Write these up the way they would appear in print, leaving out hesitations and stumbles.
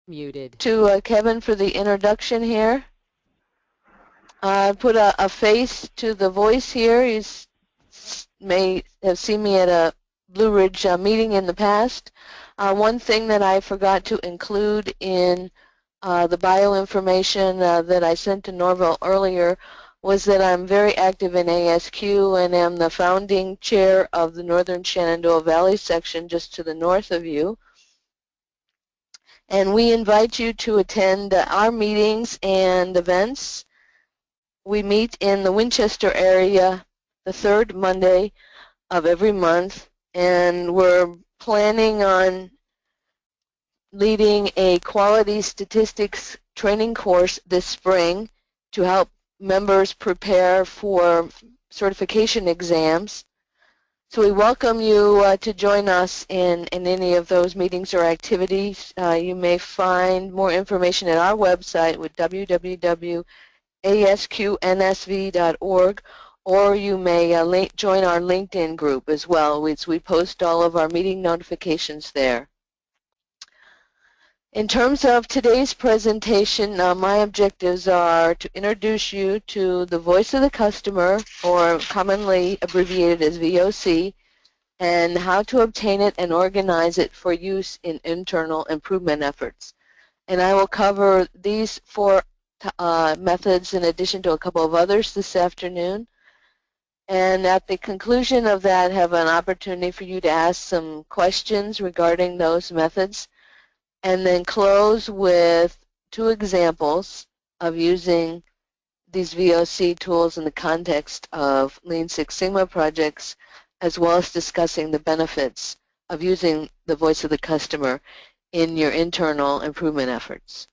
Muted. To Kevin for the introduction here. Put a face to the voice here. You may have seen me at a Blue Ridge meeting in the past. One thing that I forgot to include in the bio information that I sent to Norville earlier was that I'm very active in ASQ and am the founding chair of the Northern Shenandoah Valley section just to the north of you. And we invite you to attend our meetings and events. We meet in the Winchester area the third Monday of every month, and we're planning on leading a quality statistics training course this spring to help members prepare for certification exams. So we welcome you to join us in any of those meetings or activities. You may find more information at our website with www.asqnsv.org, or you may join our LinkedIn group as well. We post all of our meeting notifications there. In terms of today's presentation, my objectives are to introduce you to the voice of the customer, or commonly abbreviated as VOC, and how to obtain it and organize it for use in internal improvement efforts. And I will cover these four methods in addition to a couple of others this afternoon. And at the conclusion of that, have an opportunity for you to ask some questions regarding those methods, and then close with two examples of using these VOC tools in the context of Lean Six Sigma projects, as well as discussing the benefits of using the voice of the customer in your internal improvement efforts.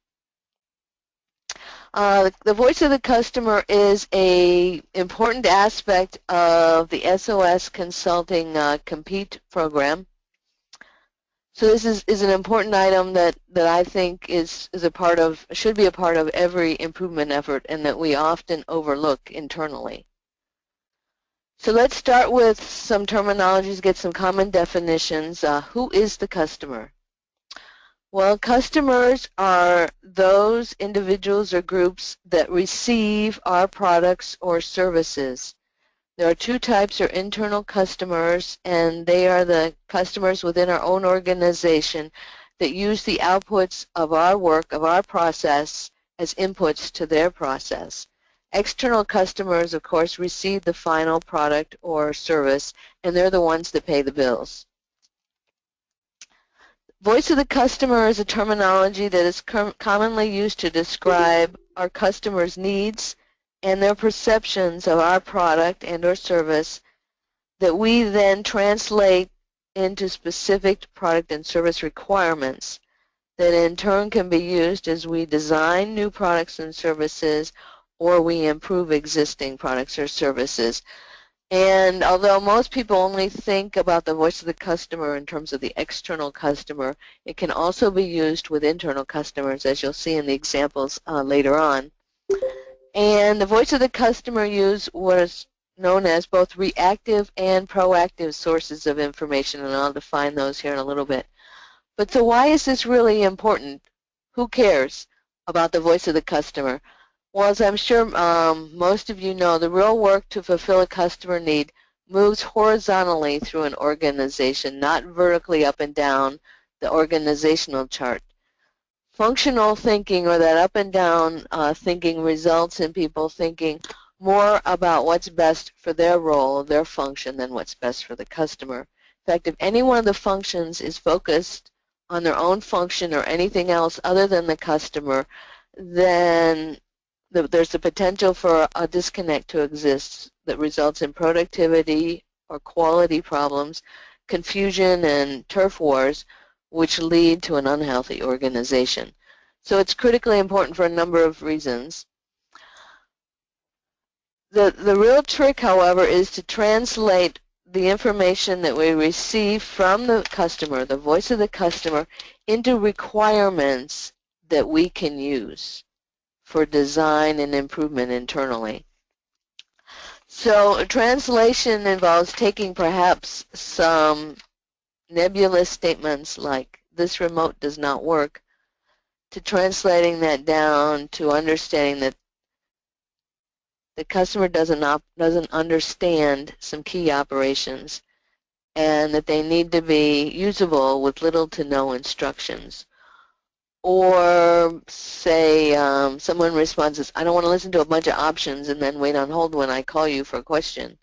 The voice of the customer is an important aspect of the SOS Consulting Compete program. So this is an important item that I think should be a part of every improvement effort, and that we often overlook internally. So let's start with some terminologies, get some common definitions. Who is the customer? Well, customers are those individuals or groups that receive our products or services. There are two types of internal customers, and they are the customers within our own organization that use the outputs of our work, of our process, as inputs to their process. External customers, of course, receive the final product or service, and they're the ones that pay the bills. Voice of the customer is a terminology that is commonly used to describe our customers' needs and their perceptions of our product and or service that we then translate into specific product and service requirements that in turn can be used as we design new products and services, or we improve existing products or services. And although most people only think about the voice of the customer in terms of the external customer, it can also be used with internal customers, as you'll see in the examples later on. And the voice of the customer use was known as both reactive and proactive sources of information, and I'll define those here in a little bit. But so why is this really important? Who cares about the voice of the customer? Well, as I'm sure most of you know, the real work to fulfill a customer need moves horizontally through an organization, not vertically up and down the organizational chart. Functional thinking, or that up and down thinking, results in people thinking more about what's best for their role, their function, than what's best for the customer. In fact, if any one of the functions is focused on their own function or anything else other than the customer, then there's the potential for a disconnect to exist that results in productivity or quality problems, confusion, and turf wars, which lead to an unhealthy organization. So it's critically important for a number of reasons. The real trick, however, is to translate the information that we receive from the customer, the voice of the customer, into requirements that we can use for design and improvement internally. So translation involves taking perhaps some nebulous statements like, "this remote does not work," to translating that down to understanding that the customer doesn't understand some key operations and that they need to be usable with little to no instructions. Or say someone responds as, I don't want to listen to a bunch of options and then wait on hold when I call you for a question.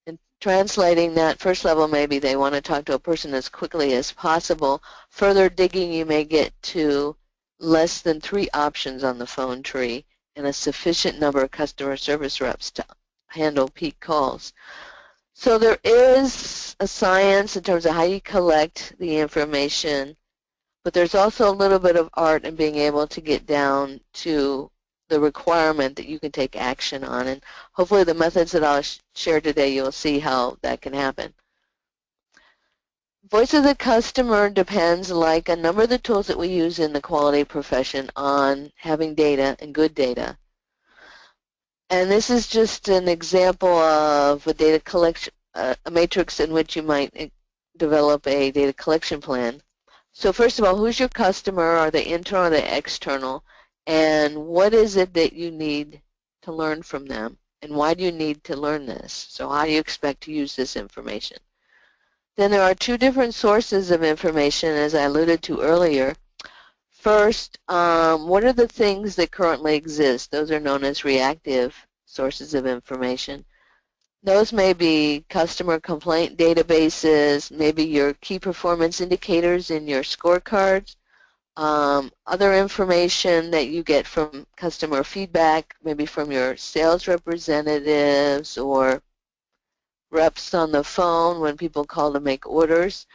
And translating that first level, maybe they want to talk to a person as quickly as possible. Further digging, you may get to less than 3 options on the phone tree and a sufficient number of customer service reps to handle peak calls. So there is a science in terms of how you collect the information, but there's also a little bit of art in being able to get down to the requirement that you can take action on. And hopefully the methods that I'll share today, you'll see how that can happen. Voice of the customer depends, like a number of the tools that we use in the quality profession, on having data and good data. And this is just an example of a data collection, a matrix in which you might develop a data collection plan. So first of all, who's your customer? Are they internal or are they external? And what is it that you need to learn from them? And why do you need to learn this? So how do you expect to use this information? Then there are 2 different sources of information, as I alluded to earlier. First, what are the things that currently exist? Those are known as reactive sources of information. Those may be customer complaint databases, maybe your key performance indicators in your scorecards, other information that you get from customer feedback, maybe from your sales representatives or reps on the phone when people call to make orders.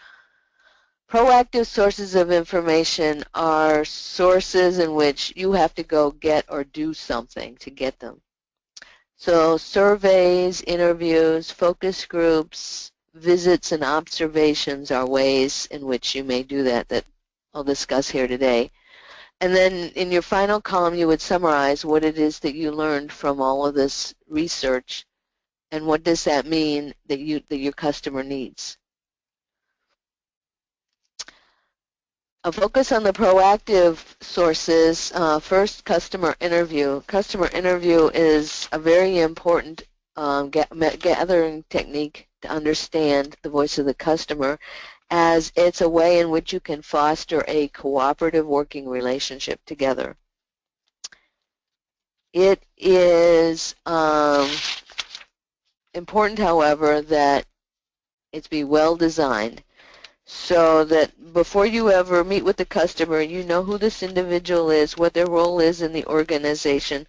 Proactive sources of information are sources in which you have to go get or do something to get them. So surveys, interviews, focus groups, visits, and observations are ways in which you may do that I'll discuss here today. And then in your final column, you would summarize what it is that you learned from all of this research and what does that mean that your customer needs. A focus on the proactive sources. First, customer interview. Customer interview is a very important gathering technique to understand the voice of the customer, as it's a way in which you can foster a cooperative working relationship together. It is important, however, that it be well designed, so that before you ever meet with the customer, you know who this individual is, what their role is in the organization,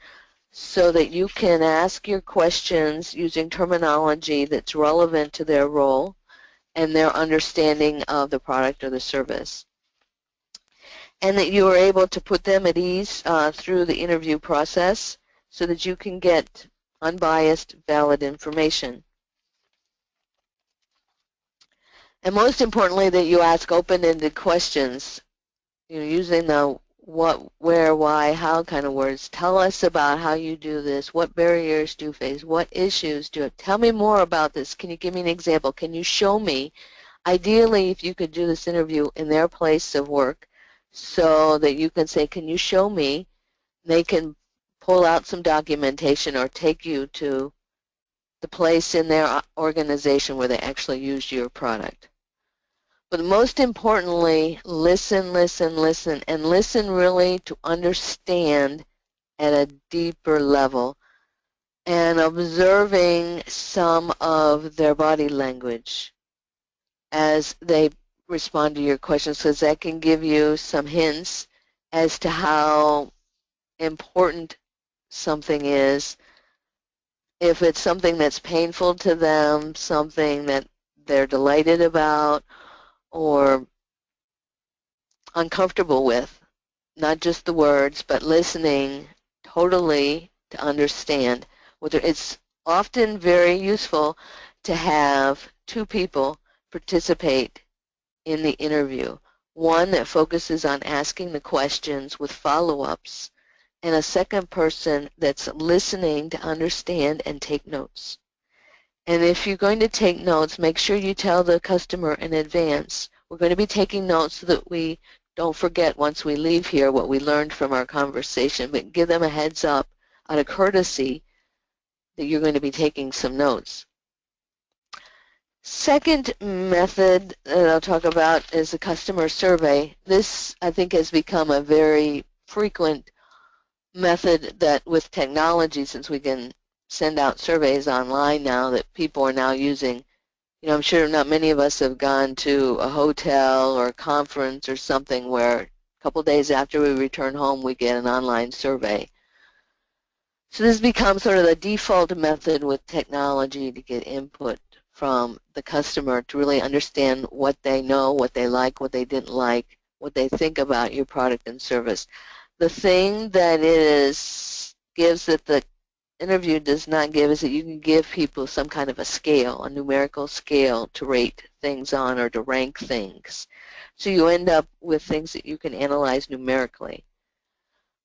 so that you can ask your questions using terminology that's relevant to their role and their understanding of the product or the service. And that you are able to put them at ease through the interview process so that you can get unbiased, valid information. And most importantly, that you ask open-ended questions, using the what, where, why, how kind of words. Tell us about how you do this. What barriers do you face? What issues do you have? Tell me more about this. Can you give me an example? Can you show me? Ideally, if you could do this interview in their place of work so that you can say, can you show me? They can pull out some documentation or take you to the place in their organization where they actually used your product. But most importantly, listen, listen, listen, and listen really to understand at a deeper level, and observing some of their body language as they respond to your questions, because that can give you some hints as to how important something is. If it's something that's painful to them, something that they're delighted about, or uncomfortable with, not just the words, but listening totally to understand. It's often very useful to have 2 people participate in the interview. One that focuses on asking the questions with follow-ups, and a second person that's listening to understand and take notes. And if you're going to take notes, make sure you tell the customer in advance, we're going to be taking notes so that we don't forget once we leave here what we learned from our conversation, but give them a heads up out of courtesy that you're going to be taking some notes. Second method that I'll talk about is the customer survey. This, I think, has become a very frequent method that with technology, since we can send out surveys online now, that people are now using. You know, I'm sure not many of us have gone to a hotel or a conference or something where a couple days after we return home we get an online survey. So this becomes sort of the default method with technology to get input from the customer to really understand what they know, what they like, what they didn't like, what they think about your product and service. The thing that gives that the interview does not give is that you can give people some kind of a scale, a numerical scale to rate things on or to rank things. So you end up with things that you can analyze numerically.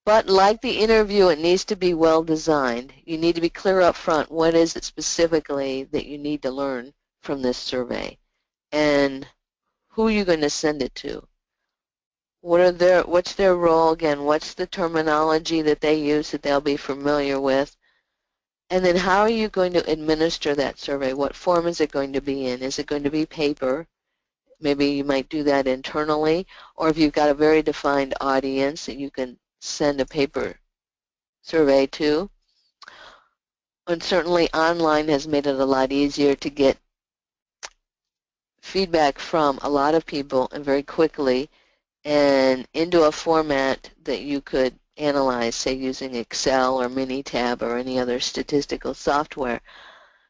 But like the interview, it needs to be well designed. You need to be clear up front what is it specifically that you need to learn from this survey and who are you going to send it to. What's their role again? What's the terminology that they use that they'll be familiar with? And then how are you going to administer that survey? What form is it going to be in? Is it going to be paper? Maybe you might do that internally, or if you've got a very defined audience that you can send a paper survey to. And certainly online has made it a lot easier to get feedback from a lot of people and very quickly and into a format that you could analyze, say using Excel or Minitab or any other statistical software.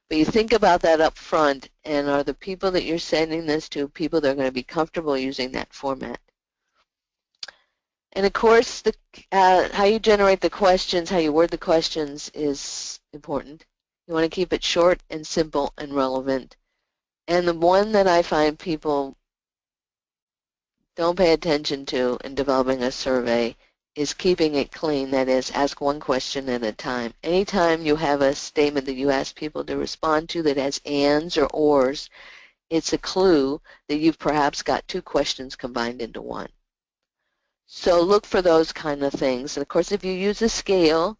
But you think about that up front, and are the people that you're sending this to people that are going to be comfortable using that format? And of course, how you generate the questions, how you word the questions is important. You want to keep it short and simple and relevant. And the one that I find people don't pay attention to in developing a survey is keeping it clean. That is, ask one question at a time. Anytime you have a statement that you ask people to respond to that has ands or ors, it's a clue that you've perhaps got two questions combined into one. So look for those kind of things. And of course, if you use a scale,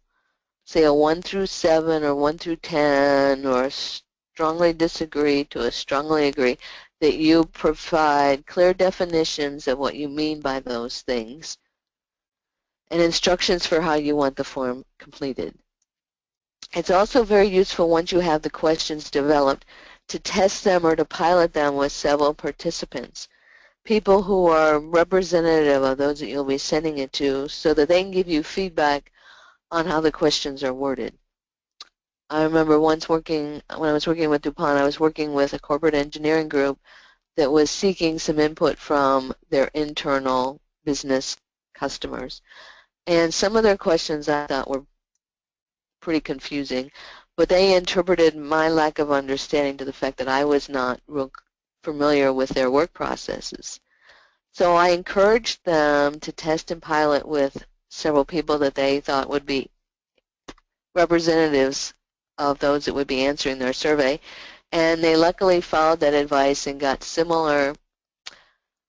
say a 1 through 7 or 1 through 10 or a strongly disagree to a strongly agree, that you provide clear definitions of what you mean by those things and instructions for how you want the form completed. It's also very useful once you have the questions developed to test them or to pilot them with several participants, people who are representative of those that you'll be sending it to so that they can give you feedback on how the questions are worded. I remember once when I was working with DuPont, I was working with a corporate engineering group that was seeking some input from their internal business customers. And some of their questions I thought were pretty confusing, but they interpreted my lack of understanding to the fact that I was not real familiar with their work processes. So I encouraged them to test and pilot with several people that they thought would be representatives of those that would be answering their survey. And they luckily followed that advice and got similar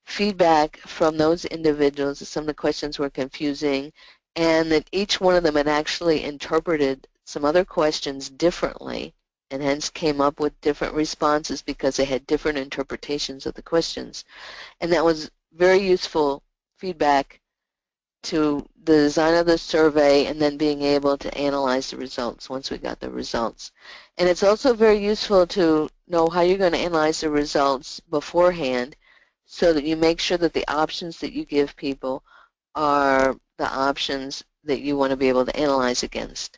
feedback from those individuals that some of the questions were confusing and that each one of them had actually interpreted some other questions differently and hence came up with different responses because they had different interpretations of the questions. And that was very useful feedback to the design of the survey and then being able to analyze the results once we got the results. And it's also very useful to know how you're going to analyze the results beforehand so that you make sure that the options that you give people are the options that you want to be able to analyze against,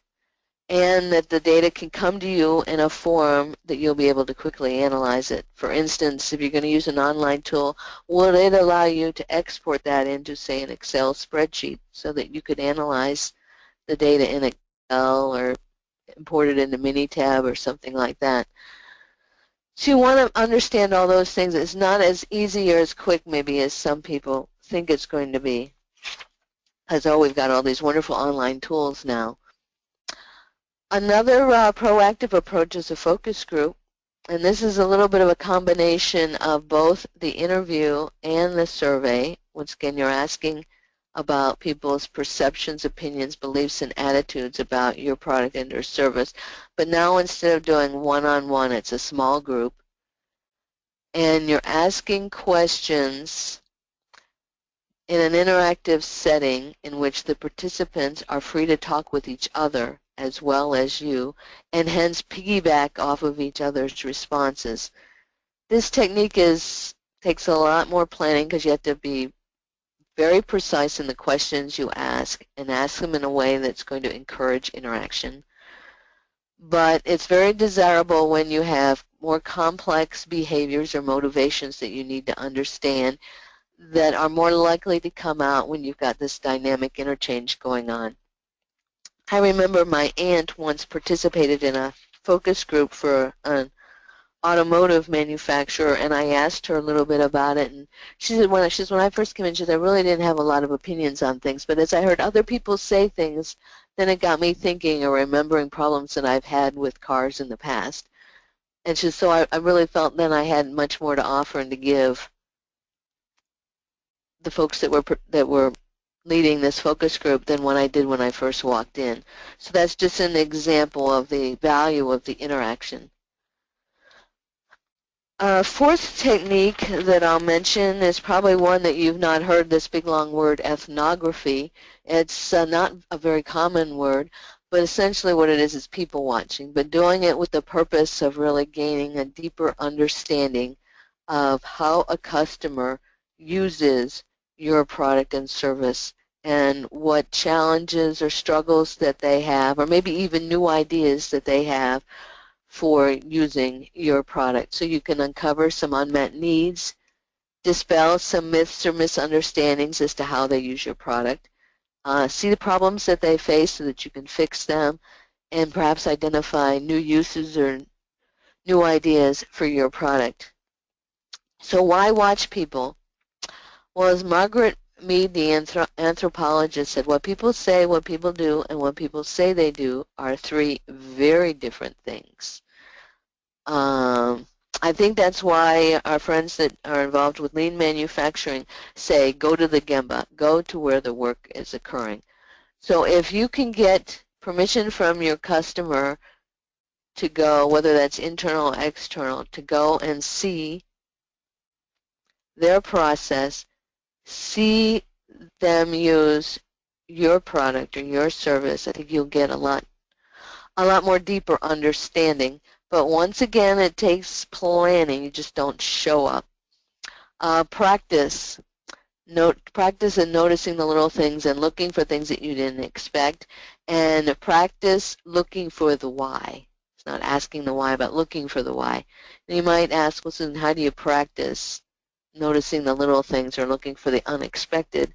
and that the data can come to you in a form that you'll be able to quickly analyze it. For instance, if you're going to use an online tool, will it allow you to export that into, say, an Excel spreadsheet so that you could analyze the data in Excel or import it into Minitab or something like that? So you want to understand all those things. It's not as easy or as quick maybe as some people think it's going to be, because we've got all these wonderful online tools now. Another proactive approach is a focus group, and this is a little bit of a combination of both the interview and the survey, Once again, you're asking about people's perceptions, opinions, beliefs, and attitudes about your product and or service. But now instead of doing one-on-one, it's a small group. And you're asking questions in an interactive setting in which the participants are free to talk with each other as well as you, and hence piggyback off of each other's responses. This technique takes a lot more planning because you have to be very precise in the questions you ask and ask them in a way that's going to encourage interaction. But it's very desirable when you have more complex behaviors or motivations that you need to understand that are more likely to come out when you've got this dynamic interchange going on. I remember my aunt once participated in a focus group for an automotive manufacturer, and I asked her a little bit about it, and she said when I first came in, she said I really didn't have a lot of opinions on things, but as I heard other people say things, then it got me thinking or remembering problems that I've had with cars in the past. And she said, so I really felt then I had much more to offer and to give the folks that were leading this focus group than what I did when I first walked in. So that's just an example of the value of the interaction. Fourth technique that I'll mention is probably one that you've not heard, this big long word, ethnography. It's not a very common word, but essentially what it is people watching, but doing it with the purpose of really gaining a deeper understanding of how a customer uses your product and service and what challenges or struggles that they have, or maybe even new ideas that they have for using your product. So you can uncover some unmet needs, dispel some myths or misunderstandings as to how they use your product, see the problems that they face so that you can fix them, and perhaps identify new uses or new ideas for your product. So why watch people? Well, as Margaret Mead, the anthropologist, said, what people say, what people do, and what people say they do are three very different things. I think that's why our friends that are involved with lean manufacturing say go to the gemba, go to where the work is occurring. So if you can get permission from your customer to go, whether that's internal or external, to go and see their process, see them use your product or your service, I think you'll get a lot more deeper understanding. But once again, it takes planning. You just don't show up. Practice. Practice in noticing the little things and looking for things that you didn't expect. And practice looking for the why. It's not asking the why, but looking for the why. And you might ask, well, Susan, how do you practice noticing the little things or looking for the unexpected?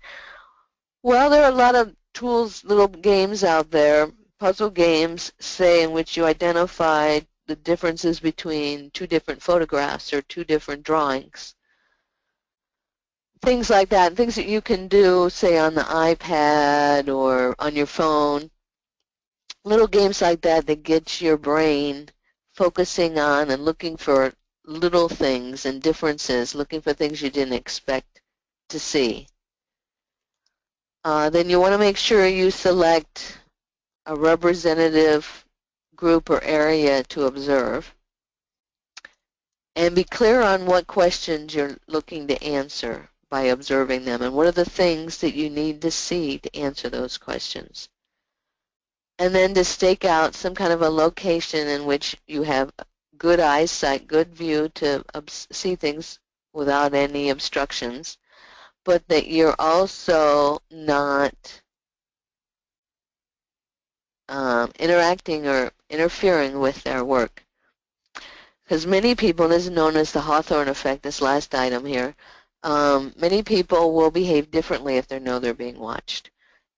Well, there are a lot of tools, little games out there, puzzle games, say, in which you identify the differences between two different photographs or two different drawings. Things like that, things that you can do, say, on the iPad or on your phone. Little games like that that get your brain focusing on and looking for little things and differences, looking for things you didn't expect to see. Then you want to make sure you select a representative group or area to observe, and be clear on what questions you're looking to answer by observing them, and what are the things that you need to see to answer those questions. And then to stake out some kind of a location in which you have good eyesight, good view to see things without any obstructions, but that you're also not interacting or interfering with their work. Because many people, this is known as the Hawthorne effect, this last item here, many people will behave differently if they know they're being watched.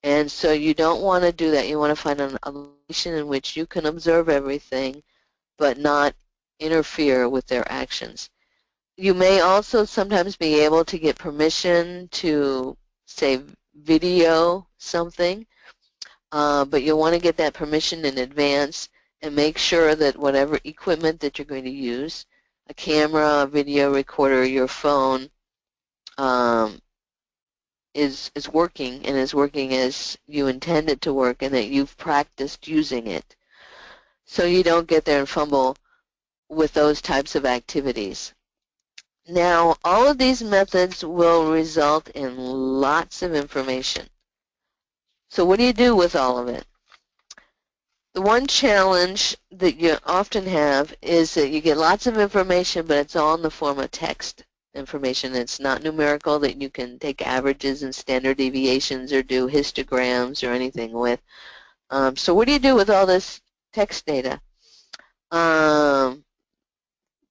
And so you don't want to do that. You want to find a location in which you can observe everything but not interfere with their actions. You may also sometimes be able to get permission to, say, video something, but you'll want to get that permission in advance and make sure that whatever equipment that you're going to use, a camera, a video recorder, your phone, is working and is working as you intend it to work and that you've practiced using it. So you don't get there and fumble with those types of activities. Now, all of these methods will result in lots of information. So what do you do with all of it? The one challenge that you often have is that you get lots of information, but it's all in the form of text information. It's not numerical that you can take averages and standard deviations or do histograms or anything with. So what do you do with all this text data?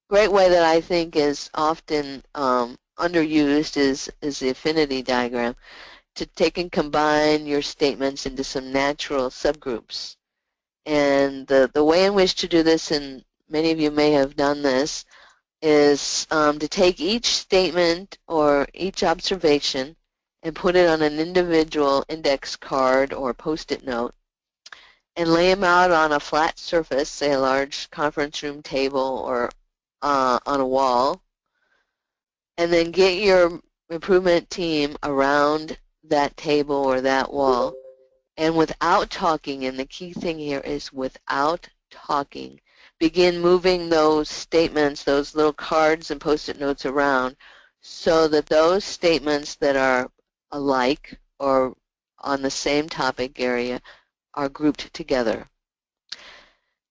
Great way that I think is often underused is the affinity diagram, to take and combine your statements into some natural subgroups. And the way in which to do this, and many of you may have done this, is to take each statement or each observation and put it on an individual index card or post-it note and lay them out on a flat surface, say a large conference room table or on a wall, and then get your improvement team around that table or that wall, and without talking, and the key thing here is without talking, begin moving those statements, those little cards and post-it notes around so that those statements that are alike or on the same topic area are grouped together.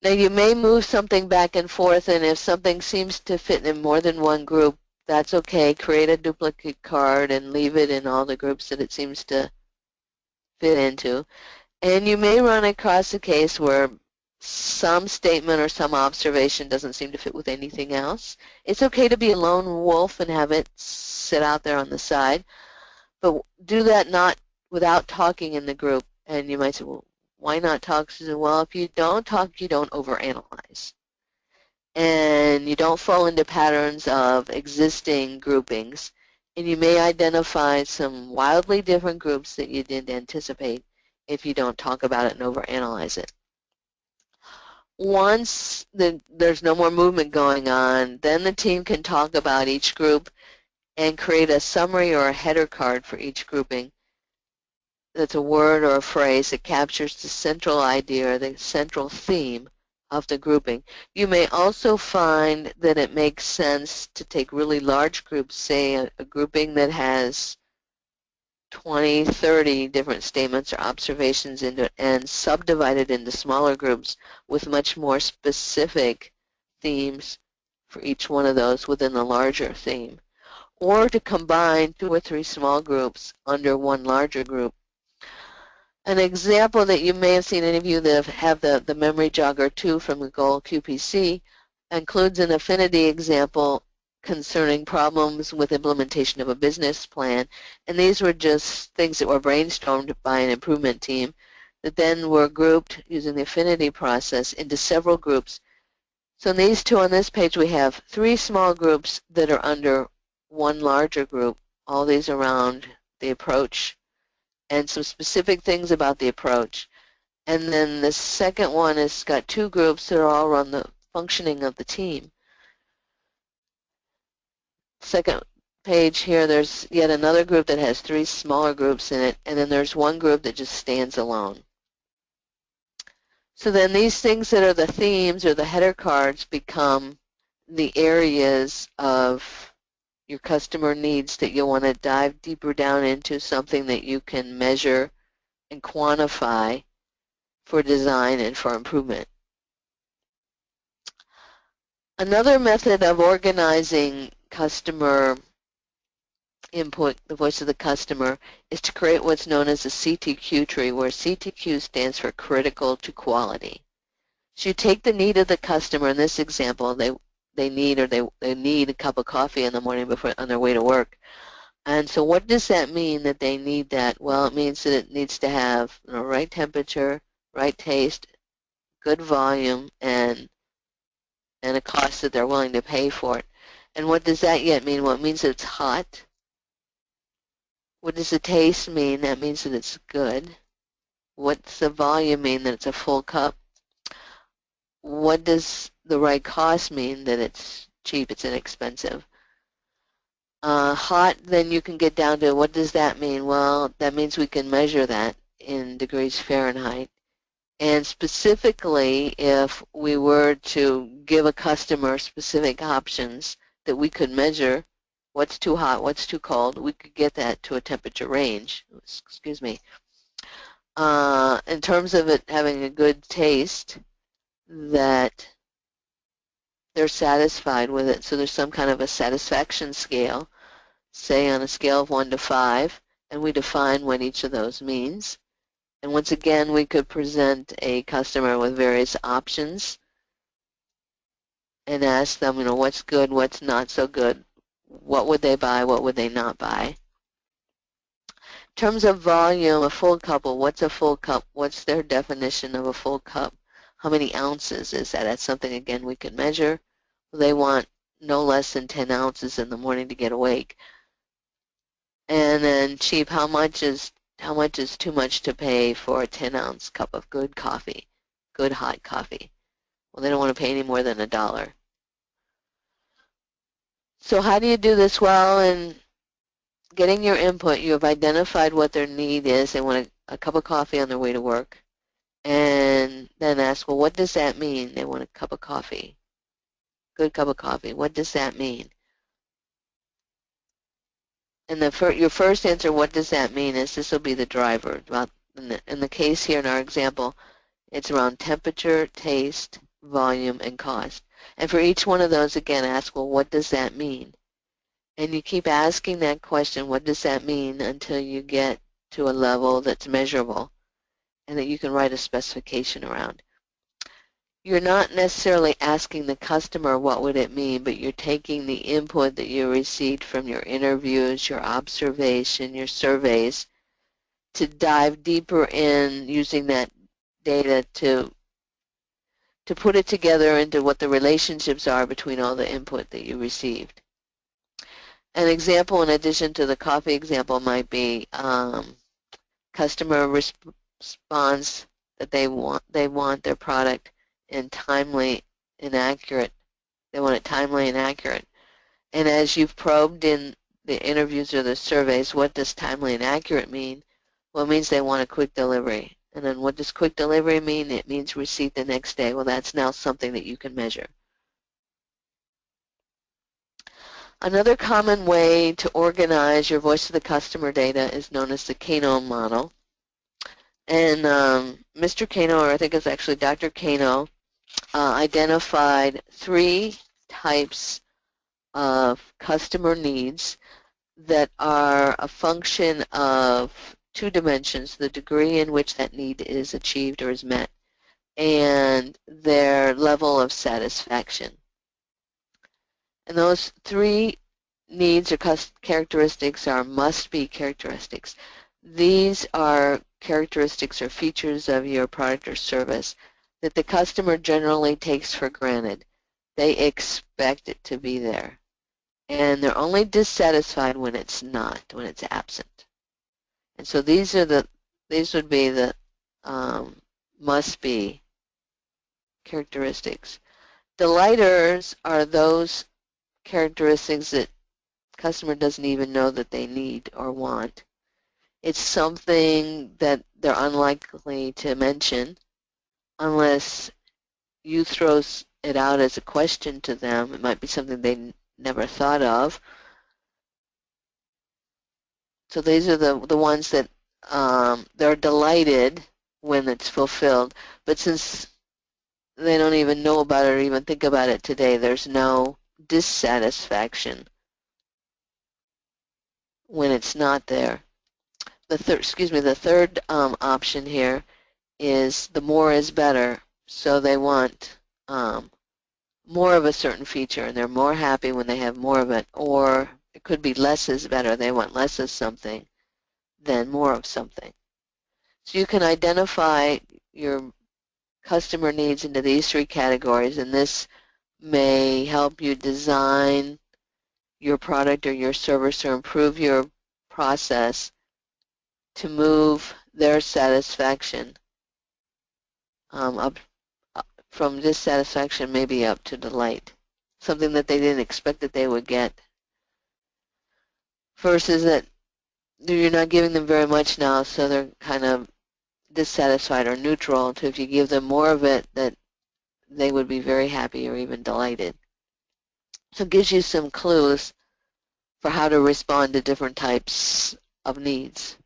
Now you may move something back and forth, and if something seems to fit in more than one group, that's okay. Create a duplicate card and leave it in all the groups that it seems to fit into. And you may run across a case where some statement or some observation doesn't seem to fit with anything else. It's okay to be a lone wolf and have it sit out there on the side, but do that not without talking in the group. And you might say, well, why not talk, Susan? Well, if you don't talk, you don't overanalyze. And you don't fall into patterns of existing groupings. And you may identify some wildly different groups that you didn't anticipate if you don't talk about it and overanalyze it. Once there's no more movement going on, then the team can talk about each group and create a summary or a header card for each grouping. That's a word or a phrase that captures the central idea or the central theme of the grouping. You may also find that it makes sense to take really large groups, say a grouping that has 20, 30 different statements or observations into it, and subdivide it into smaller groups with much more specific themes for each one of those within the larger theme. Or to combine 2 or 3 small groups under one larger group. An example that you may have seen, any of you that have the memory jogger 2 from the Goal QPC, includes an affinity example concerning problems with implementation of a business plan. And these were just things that were brainstormed by an improvement team that then were grouped using the affinity process into several groups. So in these 2 on this page, we have 3 small groups that are under one larger group, all these around the approach and some specific things about the approach. And then the second one has got 2 groups that are all around the functioning of the team. Second page here, there's yet another group that has 3 smaller groups in it, and then there's one group that just stands alone. So then these things that are the themes or the header cards become the areas of your customer needs that you'll want to dive deeper down into, something that you can measure and quantify for design and for improvement. Another method of organizing customer input, the voice of the customer, is to create what's known as a CTQ tree, where CTQ stands for critical to quality. So you take the need of the customer. In this example, they need a cup of coffee in the morning before on their way to work. And so what does that mean that they need that? Well, it means that it needs to have the right temperature, right taste, good volume, and a cost that they're willing to pay for it. And what does that yet mean? Well, it means that it's hot. What does the taste mean? That means that it's good. What's the volume mean? That it's a full cup. What does the right cost mean? That it's cheap, it's inexpensive. Hot, then you can get down to what does that mean? Well, that means we can measure that in degrees Fahrenheit. And specifically, if we were to give a customer specific options that we could measure, what's too hot, what's too cold, we could get that to a temperature range. Excuse me. In terms of it having a good taste, that they're satisfied with it. So there's some kind of a satisfaction scale, say on a scale of 1 to 5, and we define what each of those means. And once again, we could present a customer with various options and ask them, what's good, what's not so good, what would they buy, what would they not buy. In terms of volume, a full cup, what's a full cup? What's their definition of a full cup? How many ounces is that? That's something, again, we can measure. They want no less than 10 ounces in the morning to get awake. And then cheap, how much is too much to pay for a 10-ounce cup of good coffee, good hot coffee? Well, they don't want to pay any more than $1. So how do you do this well? And getting your input, you have identified what their need is. They want a cup of coffee on their way to work. And then ask, well, what does that mean? They want a cup of coffee, good cup of coffee. What does that mean? And your first answer, what does that mean, is this will be the driver. In the case here in our example, it's around temperature, taste, volume, and cost. And for each one of those, again, ask, well, what does that mean? And you keep asking that question, what does that mean, until you get to a level that's measurable and that you can write a specification around. You're not necessarily asking the customer what would it mean, but you're taking the input that you received from your interviews, your observation, your surveys, to dive deeper in using that data to put it together into what the relationships are between all the input that you received. An example, in addition to the coffee example, might be customer response that they want their product in timely and accurate. They want it timely and accurate. And as you've probed in the interviews or the surveys, what does timely and accurate mean? Well, it means they want a quick delivery. And then what does quick delivery mean? It means receipt the next day. Well, that's now something that you can measure. Another common way to organize your voice of the customer data is known as the Kano Model. And Mr. Kano, or I think it's actually Dr. Kano, identified 3 types of customer needs that are a function of 2 dimensions, the degree in which that need is achieved or is met, and their level of satisfaction. And those 3 needs or characteristics are must-be characteristics. These are characteristics or features of your product or service that the customer generally takes for granted. They expect it to be there. And they're only dissatisfied when it's not, when it's absent. And so these would be the must-be characteristics. Delighters are those characteristics that customer doesn't even know that they need or want. It's something that they're unlikely to mention unless you throw it out as a question to them. It might be something they never thought of. So these are the ones that they're delighted when it's fulfilled. But since they don't even know about it or even think about it today, there's no dissatisfaction when it's not there. The third option here is the more is better. So they want more of a certain feature, and they're more happy when they have more of it. Or it could be less is better. They want less of something than more of something. So you can identify your customer needs into these 3 categories, and this may help you design your product or your service or improve your process to move their satisfaction up from dissatisfaction maybe up to delight, something that they didn't expect that they would get. versus that you're not giving them very much now, so they're kind of dissatisfied or neutral, to if you give them more of it, that they would be very happy or even delighted. So it gives you some clues for how to respond to different types of needs.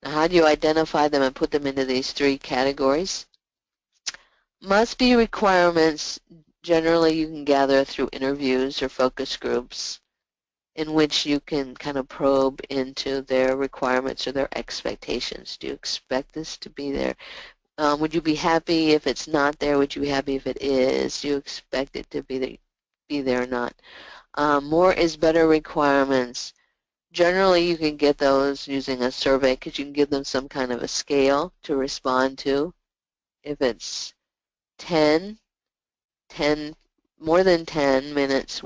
Now, how do you identify them and put them into these three categories? Must be requirements. Generally, you can gather through interviews or focus groups in which you can kind of probe into their requirements or their expectations. Do you expect this to be there? Would you be happy if it's not there? Would you be happy if it is? Do you expect it to be there or not? More is better requirements. Generally, you can get those using a survey because you can give them some kind of a scale to respond to. If it's 10, more than 10 minutes,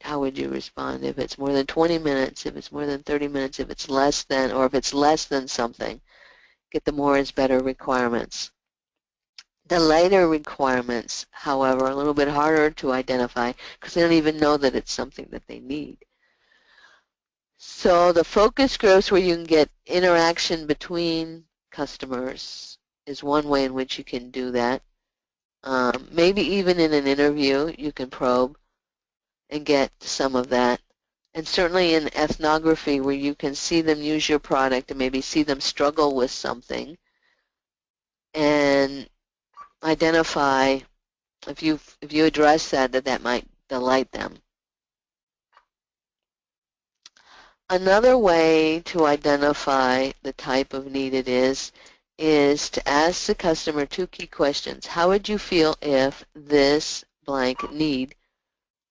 how would you respond? If it's more than 20 minutes, if it's more than 30 minutes, if it's less than, or if it's less than something, get the more is better requirements. The lighter requirements, however, are a little bit harder to identify because they don't even know that it's something that they need. So the focus groups where you can get interaction between customers is one way in which you can do that. Maybe even in an interview you can probe and get some of that. And certainly in ethnography where you can see them use your product and maybe see them struggle with something and identify if you address that might delight them. Another way to identify the type of need it is to ask the customer two key questions. How would you feel if this blank need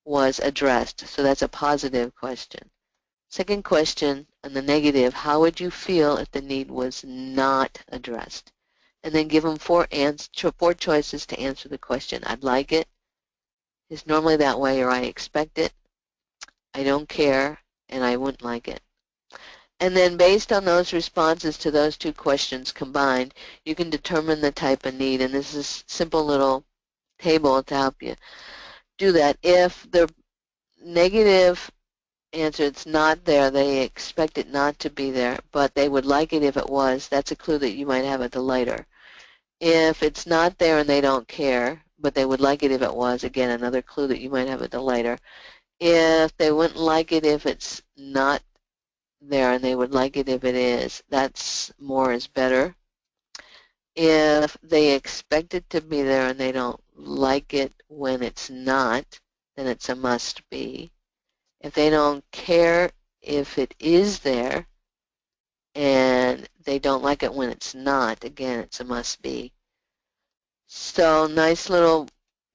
was addressed? So that's a positive question. Second question, on the negative, how would you feel if the need was not addressed? And then give them four choices to answer the question. I'd like it, it's normally that way, or I expect it, I don't care, and I wouldn't like it. And then based on those responses to those two questions combined, you can determine the type of need. And this is a simple little table to help you do that. If the negative answer, it's not there, they expect it not to be there, but they would like it if it was, that's a clue that you might have a delighter. If it's not there and they don't care, but they would like it if it was, again, another clue that you might have a delighter. If they wouldn't like it if it's not there and they would like it if it is, that's more is better. If they expect it to be there and they don't like it when it's not, then it's a must be. If they don't care if it is there and they don't like it when it's not, again, it's a must be. So nice little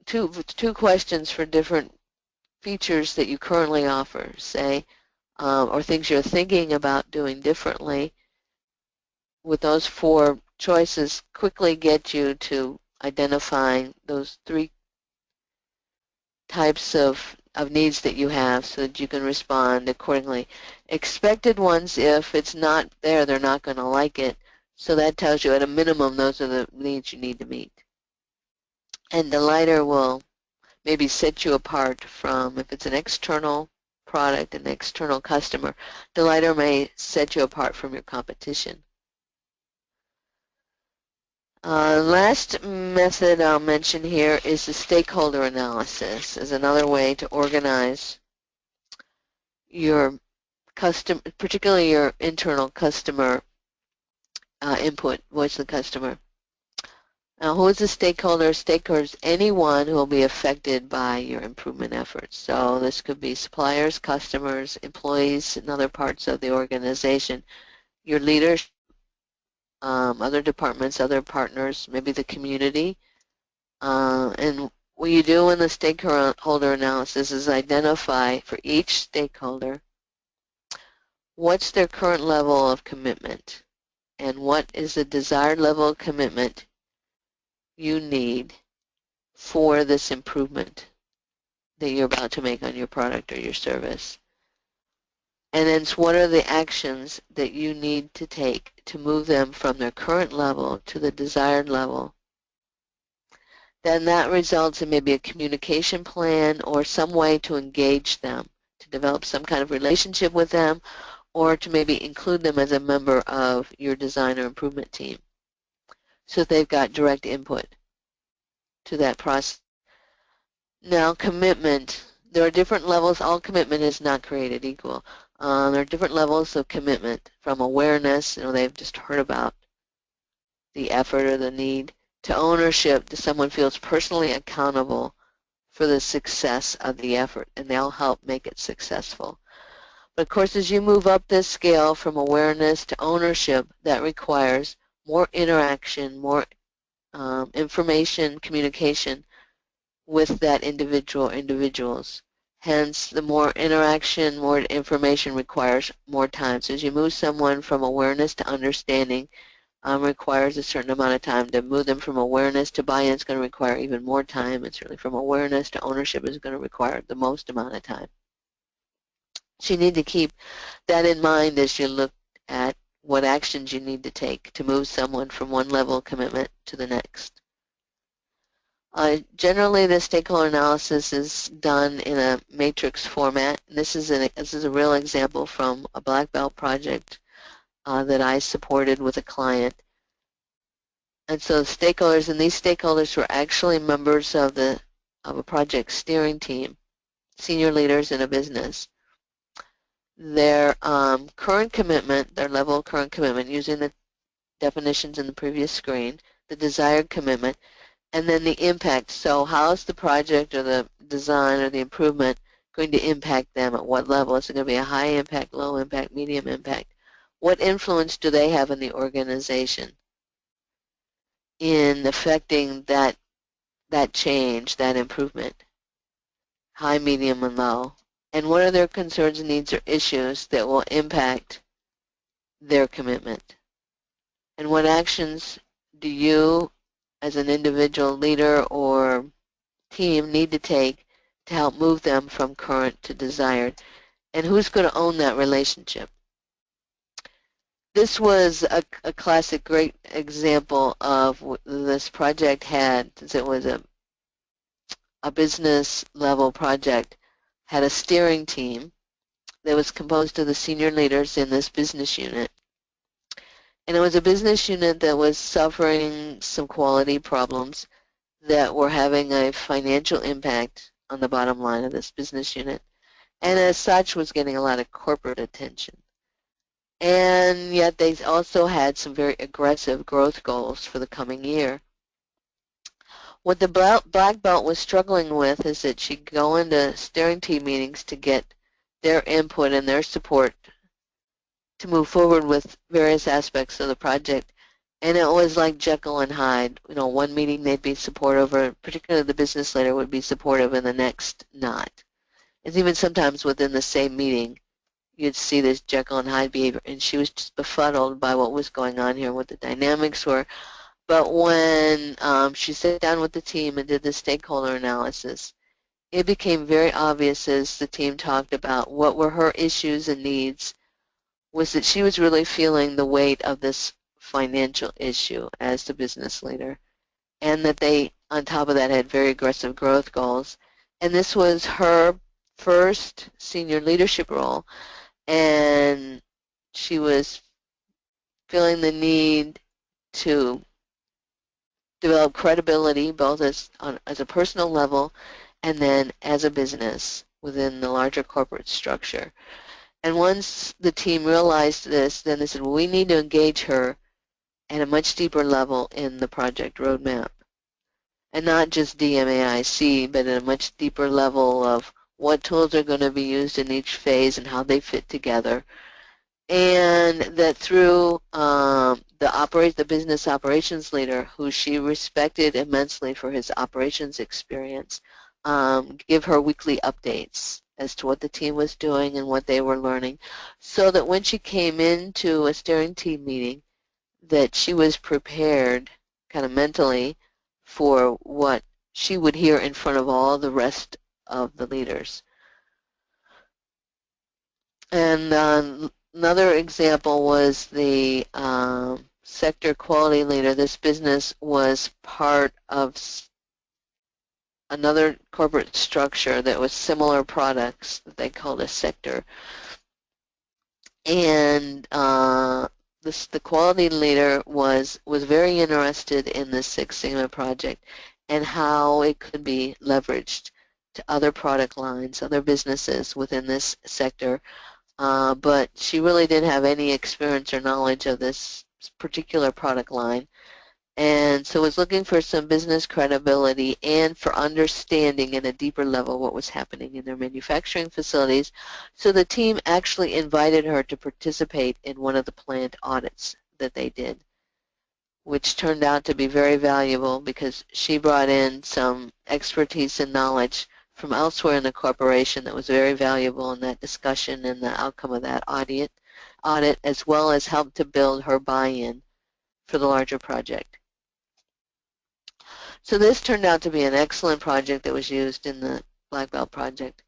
two questions for different features that you currently offer, say, or things you're thinking about doing differently. With those four choices, quickly get you to identifying those three types of needs that you have so that you can respond accordingly. Expected ones, if it's not there, they're not going to like it. So that tells you at a minimum those are the needs you need to meet. And the lighter will maybe set you apart from, if it's an external product, an external customer, the lighter may set you apart from your competition. Last method I'll mention here is the stakeholder analysis as another way to organize your custom, particularly your internal customer input, voice of the customer. Now, who is the stakeholder? Stakeholder is anyone who will be affected by your improvement efforts. So this could be suppliers, customers, employees, and other parts of the organization, your leaders, other departments, other partners, maybe the community. And what you do in the stakeholder analysis is identify for each stakeholder what's their current level of commitment and what is the desired level of commitment you need for this improvement that you're about to make on your product or your service. And then what are the actions that you need to take to move them from their current level to the desired level. Then that results in maybe a communication plan or some way to engage them, to develop some kind of relationship with them, or to maybe include them as a member of your design or improvement team so that they've got direct input to that process. Now, commitment. There are different levels. All commitment is not created equal. There are different levels of commitment, from awareness, they've just heard about the effort or the need, to ownership, to someone feels personally accountable for the success of the effort, and they'll help make it successful. But of course, as you move up this scale from awareness to ownership, that requires more interaction, more information, communication with that individual or individuals. Hence, the more interaction, more information requires more time. So as you move someone from awareness to understanding, requires a certain amount of time. To move them from awareness to buy-in is going to require even more time. And certainly from awareness to ownership is going to require the most amount of time. So you need to keep that in mind as you look at what actions you need to take to move someone from one level of commitment to the next. Generally, the stakeholder analysis is done in a matrix format. This is a real example from a black belt project that I supported with a client. And so stakeholders, and these stakeholders were actually members of a project steering team, senior leaders in a business. Their current commitment, their level of current commitment, using the definitions in the previous screen, the desired commitment, and then the impact. So how is the project or the design or the improvement going to impact them? At what level? Is it going to be a high impact, low impact, medium impact? What influence do they have in the organization in affecting that change, that improvement? High, medium, and low. And what are their concerns, needs, or issues that will impact their commitment? And what actions do you, as an individual leader or team, need to take to help move them from current to desired? And who's going to own that relationship? This was a classic, great example of what this project had, since it was a business level project, had a steering team that was composed of the senior leaders in this business unit. And it was a business unit that was suffering some quality problems that were having a financial impact on the bottom line of this business unit, and as such was getting a lot of corporate attention. And yet they also had some very aggressive growth goals for the coming year. What the black belt was struggling with is that she'd go into steering team meetings to get their input and their support to move forward with various aspects of the project. And it was like Jekyll and Hyde. One meeting they'd be supportive, or particularly the business leader would be supportive, and the next not. And even sometimes within the same meeting, you'd see this Jekyll and Hyde behavior, and she was just befuddled by what was going on here, what the dynamics were. But when she sat down with the team and did the stakeholder analysis, it became very obvious as the team talked about what were her issues and needs, was that she was really feeling the weight of this financial issue as the business leader, and that they, on top of that, had very aggressive growth goals. And this was her first senior leadership role, and she was feeling the need to develop credibility both as a personal level and then as a business within the larger corporate structure. And once the team realized this, then they said, well, we need to engage her at a much deeper level in the project roadmap. And not just DMAIC, but at a much deeper level of what tools are going to be used in each phase and how they fit together. And that through the business operations leader, who she respected immensely for his operations experience, give her weekly updates as to what the team was doing and what they were learning, so that when she came into a steering team meeting, that she was prepared kind of mentally for what she would hear in front of all the rest of the leaders. And another example was the sector quality leader. This business was part of another corporate structure that was similar products that they called a sector. And the quality leader was very interested in this Six Sigma project and how it could be leveraged to other product lines, other businesses within this sector. But she really didn't have any experience or knowledge of this particular product line, and so was looking for some business credibility and for understanding at a deeper level what was happening in their manufacturing facilities. So the team actually invited her to participate in one of the plant audits that they did, which turned out to be very valuable because she brought in some expertise and knowledge from elsewhere in the corporation that was very valuable in that discussion and the outcome of that audit, as well as helped to build her buy-in for the larger project. So this turned out to be an excellent project that was used in the Black Belt project.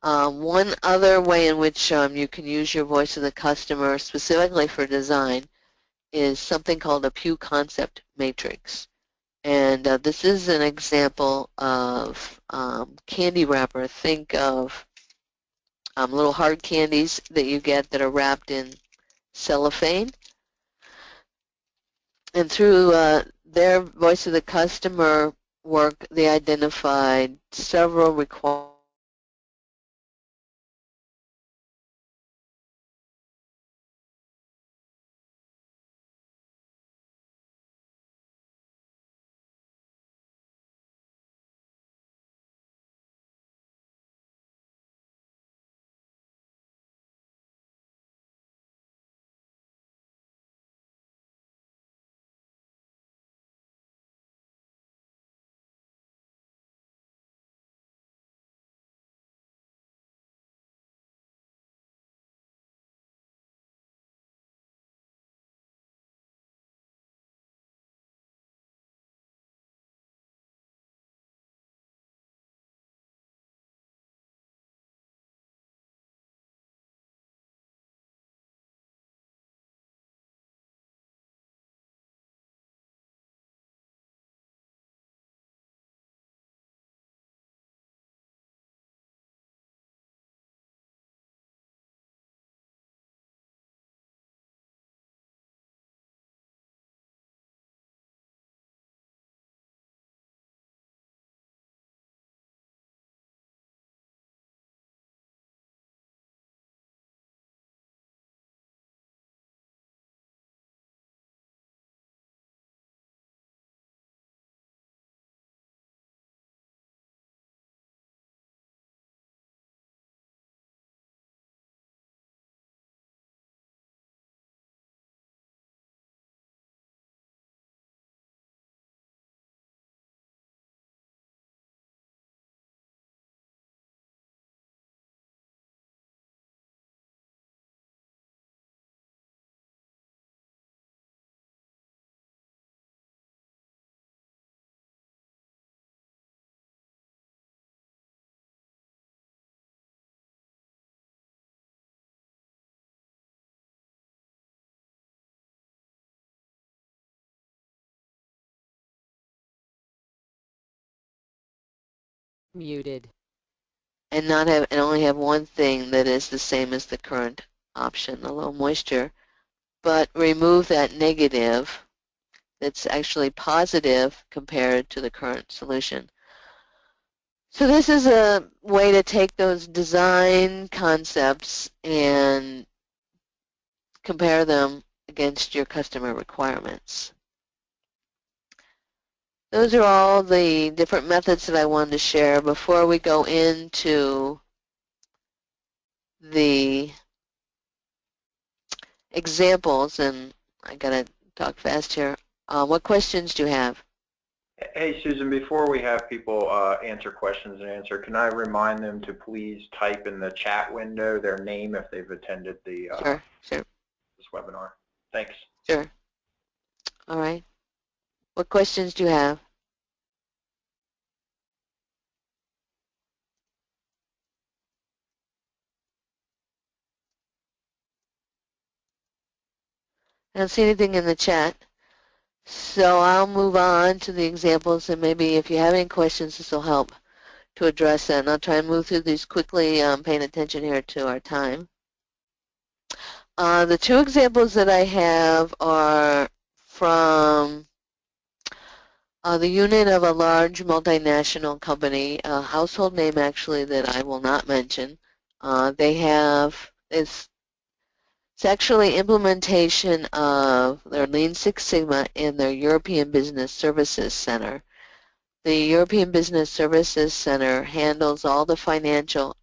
One other way in which you can use your voice of the customer specifically for design is something called a Pugh concept matrix. And this is an example of candy wrapper. Think of little hard candies that you get that are wrapped in cellophane. And through their voice of the customer work, they identified several requirements Muted. and not have and only have one thing that is the same as the current option, a low moisture, but remove that negative that's actually positive compared to the current solution. So this is a way to take those design concepts and compare them against your customer requirements. Those are all the different methods that I wanted to share before we go into the examples, and I gotta talk fast here. What questions do you have? Hey, Susan, before we have people answer questions and answer, can I remind them to please type in the chat window their name if they've attended the Sure. this webinar? Thanks. Sure. All right. What questions do you have? I don't see anything in the chat. So I'll move on to the examples, and maybe if you have any questions, this will help to address that. And I'll try and move through these quickly, paying attention here to our time. The two examples that I have are from the unit of a large multinational company, a household name actually that I will not mention. They have, it's actually implementation of their Lean Six Sigma in their European Business Services Center. The European Business Services Center handles all the financial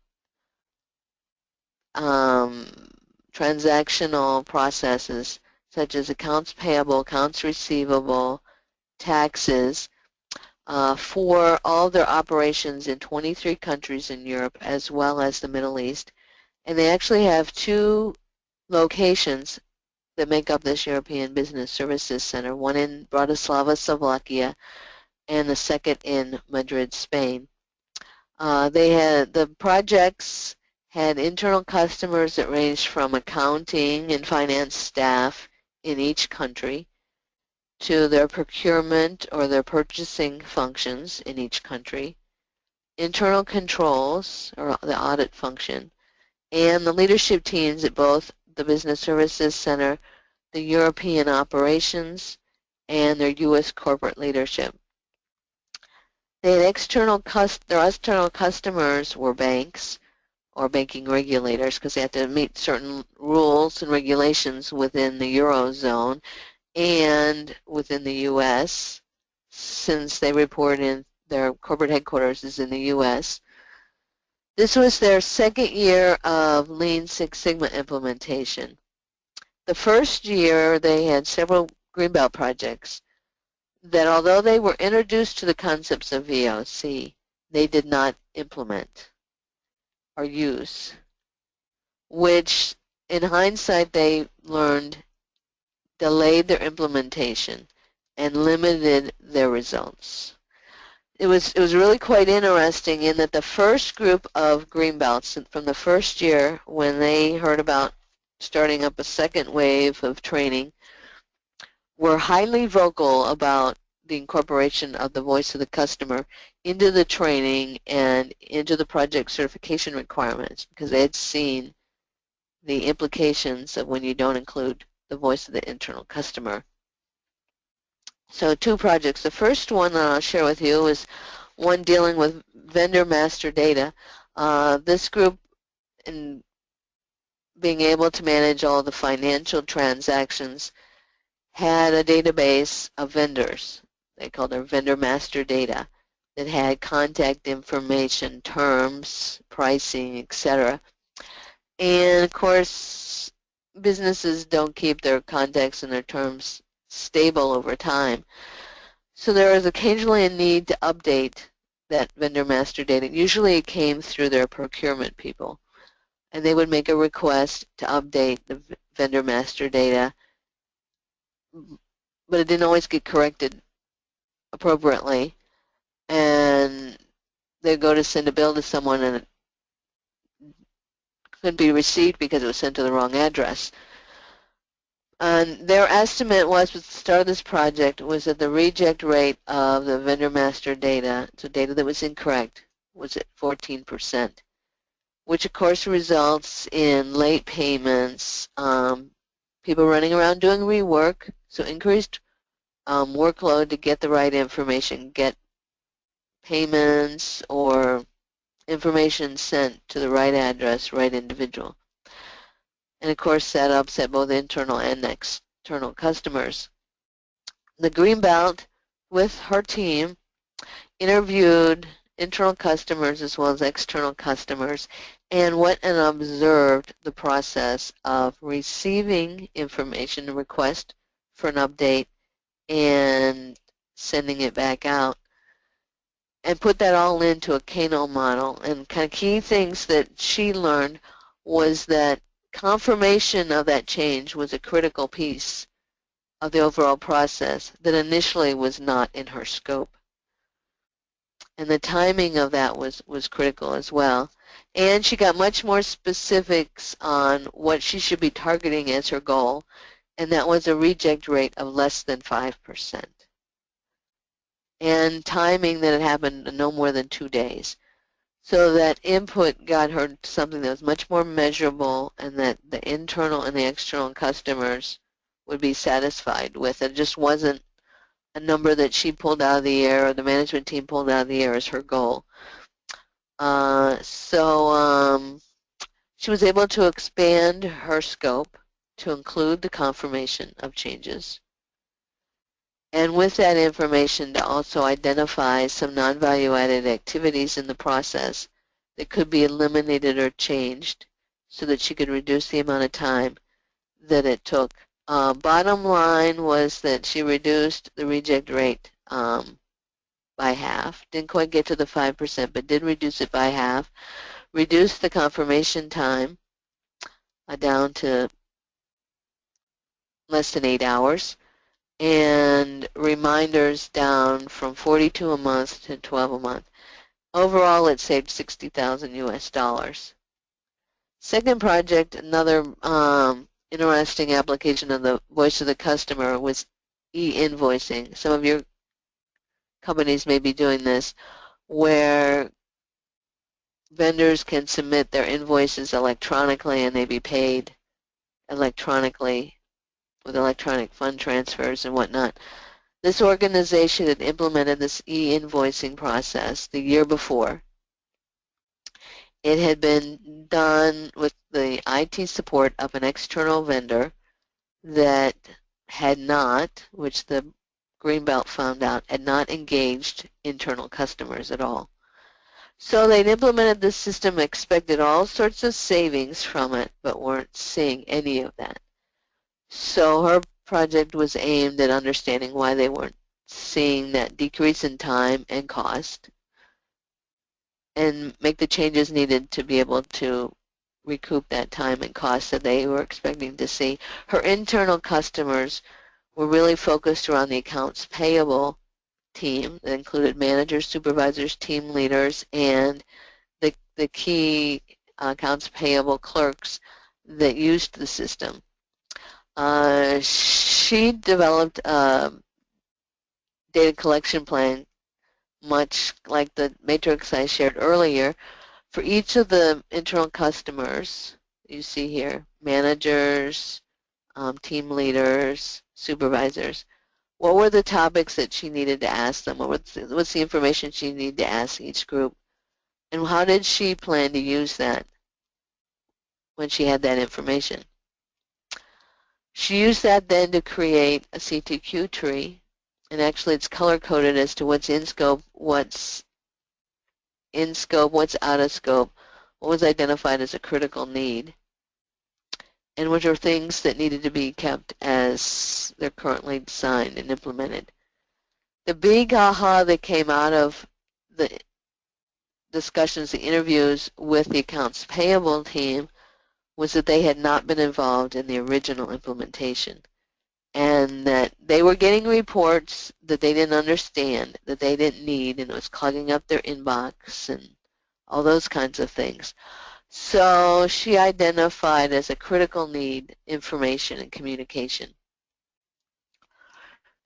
transactional processes such as accounts payable, accounts receivable, taxes, for all their operations in 23 countries in Europe as well as the Middle East. And they actually have two locations that make up this European Business Services Center, one in Bratislava, Slovakia, and the second in Madrid, Spain. The projects had internal customers that ranged from accounting and finance staff in each country to their procurement or their purchasing functions in each country, internal controls or the audit function, and the leadership teams at both the Business Services Center, the European operations, and their U.S. corporate leadership. They had their external customers were banks or banking regulators because they had to meet certain rules and regulations within the Eurozone and within the U.S. since they report in their corporate headquarters is in the U.S. This was their second year of Lean Six Sigma implementation. The first year they had several Greenbelt projects that although they were introduced to the concepts of VOC, they did not implement or use, which in hindsight they learned delayed their implementation and limited their results. It was really quite interesting in that the first group of Greenbelts from the first year when they heard about starting up a second wave of training were highly vocal about the incorporation of the voice of the customer into the training and into the project certification requirements because they had seen the implications of when you don't include the voice of the internal customer. So two projects. The first one that I'll share with you is one dealing with vendor master data. This group, in being able to manage all the financial transactions, had a database of vendors. They called their vendor master data that had contact information, terms, pricing, etc. And of course, businesses don't keep their contacts and their terms stable over time. So there was occasionally a need to update that vendor master data. Usually it came through their procurement people. And they would make a request to update the vendor master data, but it didn't always get corrected appropriately. And they'd go to send a bill to someone and it couldn't be received because it was sent to the wrong address. And their estimate was, at the start of this project, was that the reject rate of the vendor master data, so data that was incorrect, was at 14%, which of course results in late payments, people running around doing rework, so increased workload to get the right information, get payments or information sent to the right address, right individual. And of course that upset both internal and external customers. The Greenbelt, with her team, interviewed internal customers as well as external customers and went and observed the process of receiving information, a request for an update, and sending it back out, and put that all into a Kano model. And kind of key things that she learned was that confirmation of that change was a critical piece of the overall process that initially was not in her scope. And the timing of that was critical as well. And she got much more specifics on what she should be targeting as her goal, and that was a reject rate of less than 5%. And timing that it happened in no more than 2 days. So that input got her to something that was much more measurable and that the internal and the external customers would be satisfied with. It just wasn't a number that she pulled out of the air or the management team pulled out of the air as her goal. She was able to expand her scope to include the confirmation of changes. And with that information to also identify some non-value-added activities in the process that could be eliminated or changed so that she could reduce the amount of time that it took. Bottom line was that she reduced the reject rate by half. Didn't quite get to the 5%, but did reduce it by half. Reduced the confirmation time down to less than 8 hours. And reminders down from 42 a month to 12 a month. Overall, it saved $60,000 US. Second project, another interesting application of the voice of the customer was e-invoicing. Some of your companies may be doing this, where vendors can submit their invoices electronically and they be paid electronically with electronic fund transfers and whatnot. This organization had implemented this e-invoicing process the year before. It had been done with the IT support of an external vendor that had not, which the Greenbelt found out, had not engaged internal customers at all. So they'd implemented this system, expected all sorts of savings from it, but weren't seeing any of that. So her project was aimed at understanding why they weren't seeing that decrease in time and cost and make the changes needed to be able to recoup that time and cost that they were expecting to see. Her internal customers were really focused around the accounts payable team that included managers, supervisors, team leaders, and the key accounts payable clerks that used the system. She developed a data collection plan, much like the matrix I shared earlier, for each of the internal customers you see here, managers, team leaders, supervisors. What were the topics that she needed to ask them? What's the information she needed to ask each group? And how did she plan to use that when she had that information? She used that then to create a CTQ tree, and actually it's color-coded as to what's in scope, what's out of scope, what was identified as a critical need, and which are things that needed to be kept as they're currently designed and implemented. The big aha that came out of the discussions, the interviews with the accounts payable team was that they had not been involved in the original implementation and that they were getting reports that they didn't understand, that they didn't need, and it was clogging up their inbox and all those kinds of things. So she identified as a critical need information and communication.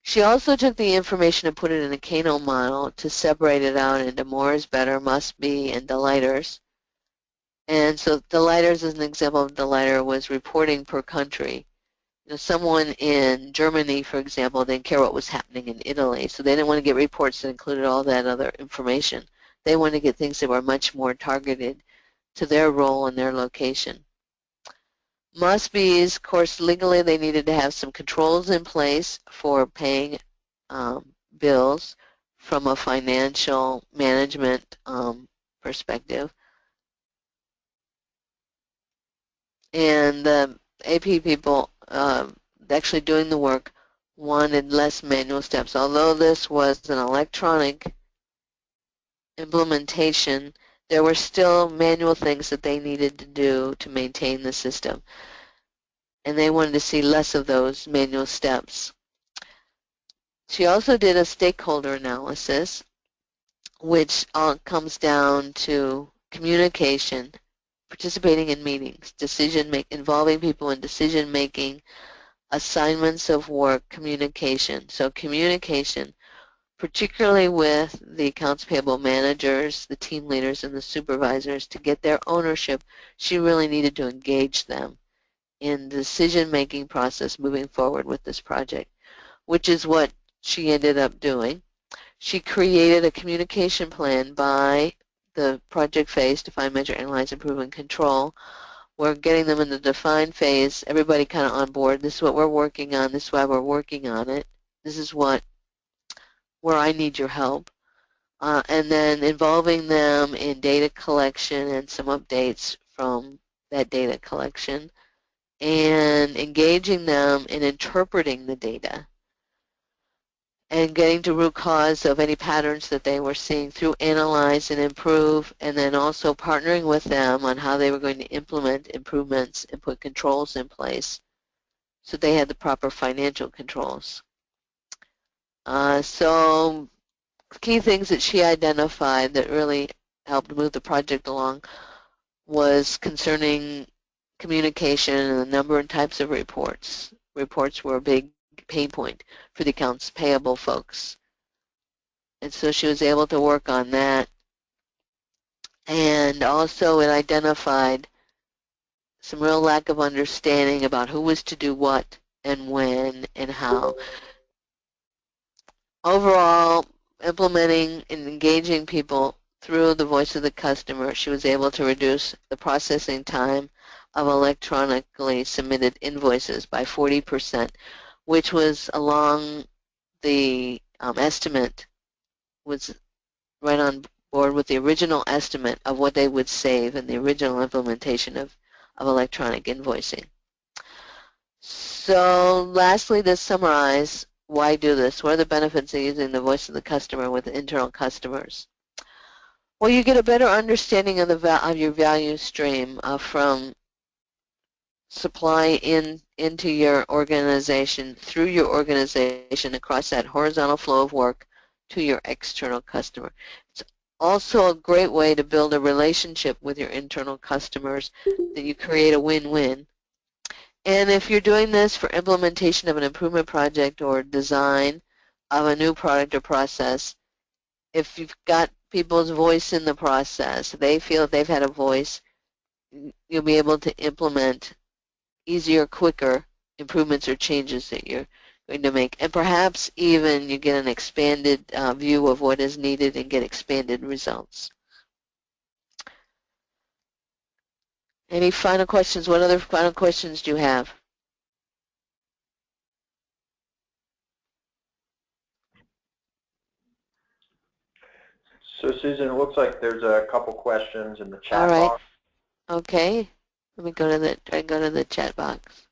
She also took the information and put it in a Kano model to separate it out into more is better, must be, and delighters. And so delighters, as an example of delighters, was reporting per country. You know, someone in Germany, for example, didn't care what was happening in Italy, so they didn't want to get reports that included all that other information. They wanted to get things that were much more targeted to their role and their location. Must-be's, of course, legally they needed to have some controls in place for paying bills from a financial management perspective. And the AP people actually doing the work wanted less manual steps. Although this was an electronic implementation, there were still manual things that they needed to do to maintain the system. And they wanted to see less of those manual steps. She also did a stakeholder analysis, which all comes down to communication, participating in meetings, involving people in decision-making, assignments of work, communication. So communication, particularly with the accounts payable managers, the team leaders, and the supervisors, to get their ownership. She really needed to engage them in the decision-making process moving forward with this project, which is what she ended up doing. She created a communication plan by the project phase: define, measure, analyze, improve, and control. We're getting them in the define phase, everybody kind of on board. This is what we're working on. This is why we're working on it. This is where I need your help. And then involving them in data collection and some updates from that data collection, and engaging them in interpreting the data and getting to root cause of any patterns that they were seeing through analyze and improve, and then also partnering with them on how they were going to implement improvements and put controls in place so they had the proper financial controls. So key things that she identified that really helped move the project along was concerning communication and the number and types of reports. Reports were a big pain point for the accounts payable folks. And so she was able to work on that. And also it identified some real lack of understanding about who was to do what and when and how. Overall, implementing and engaging people through the voice of the customer, she was able to reduce the processing time of electronically submitted invoices by 40%, which was along the estimate, was right on board with the original estimate of what they would save in the original implementation of electronic invoicing. So lastly, to summarize, why do this? What are the benefits of using the voice of the customer with internal customers? Well, you get a better understanding of your value stream from supply into your organization, through your organization, across that horizontal flow of work to your external customer. It's also a great way to build a relationship with your internal customers that you create a win-win. And if you're doing this for implementation of an improvement project or design of a new product or process, if you've got people's voice in the process, they feel they've had a voice, you'll be able to implement easier, quicker improvements or changes that you're going to make. And perhaps even you get an expanded view of what is needed and get expanded results. Any final questions? What other final questions do you have? So Susan, it looks like there's a couple questions in the chat box. Okay. Let me go to the chat box.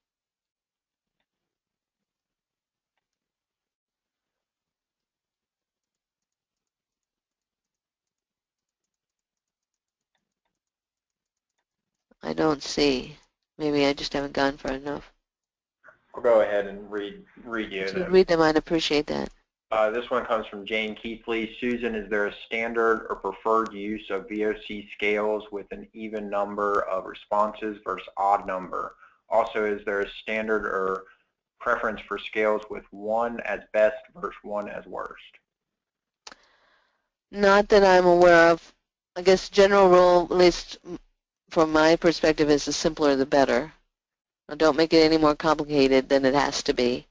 I don't see. Maybe I just haven't gone far enough. I'll go ahead and read you. If you read them, I'd appreciate that. This one comes from Jane Keithley. Susan, is there a standard or preferred use of VOC scales with an even number of responses versus odd number? Also, is there a standard or preference for scales with 1 as best versus 1 as worst? Not that I'm aware of. I guess general rule, at least from my perspective, is the simpler the better. Now, don't make it any more complicated than it has to be,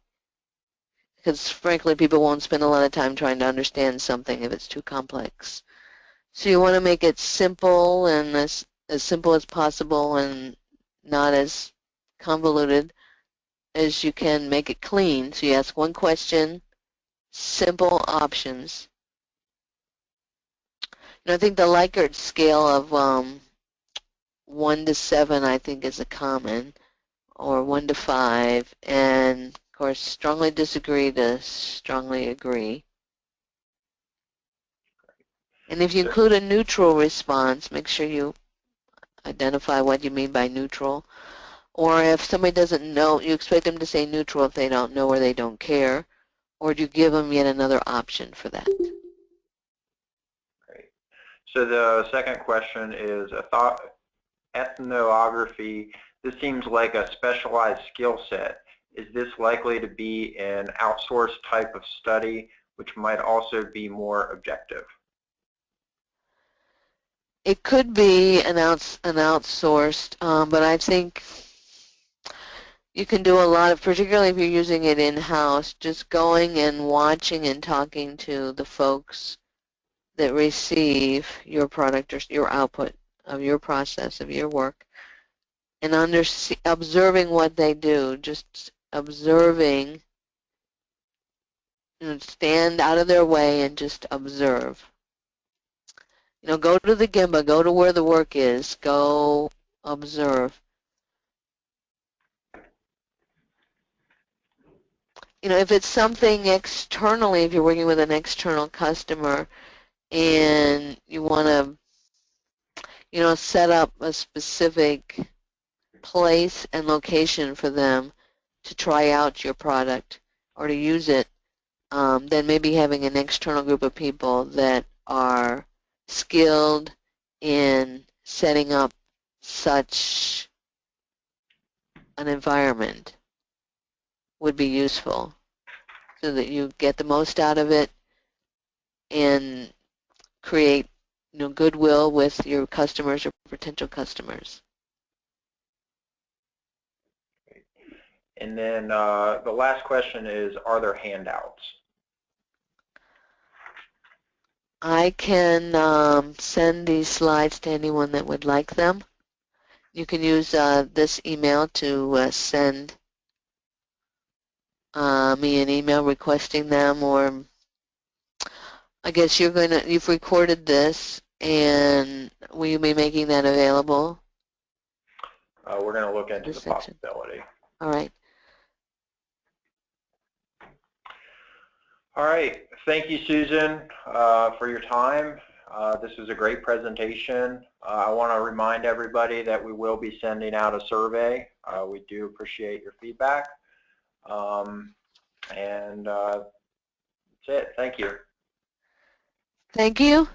because frankly people won't spend a lot of time trying to understand something if it's too complex. So you want to make it simple, and as simple as possible, and not as convoluted as you can. Make it clean. So you ask one question, simple options. And I think the Likert scale of 1 to 7, I think, is a common, or 1 to 5, and of course strongly disagree to strongly agree. And if you include a neutral response, make sure you identify what you mean by neutral. Or if somebody doesn't know, you expect them to say neutral if they don't know or they don't care, or do you give them yet another option for that? Great. So the second question is ethnography. This seems like a specialized skill set. Is this likely to be an outsourced type of study which might also be more objective? It could be an outsourced, but I think you can do a lot of, particularly if you're using it in-house, just going and watching and talking to the folks that receive your product or your output of your process, of your work, and observing what they do, just observing, stand out of their way and just observe. Go to the Gemba, go to where the work is, go observe. If it's something externally, if you're working with an external customer and you want to, set up a specific place and location for them to try out your product or to use it, then maybe having an external group of people that are skilled in setting up such an environment would be useful so that you get the most out of it and create goodwill with your customers or potential customers. And then the last question is, are there handouts? I can send these slides to anyone that would like them. You can use this email to send me an email requesting them, or I guess you've recorded this, and will you be making that available? We're going to look into the possibility. All right. All right. Thank you, Susan, for your time. This was a great presentation. I want to remind everybody that we will be sending out a survey. We do appreciate your feedback. And that's it. Thank you. Thank you.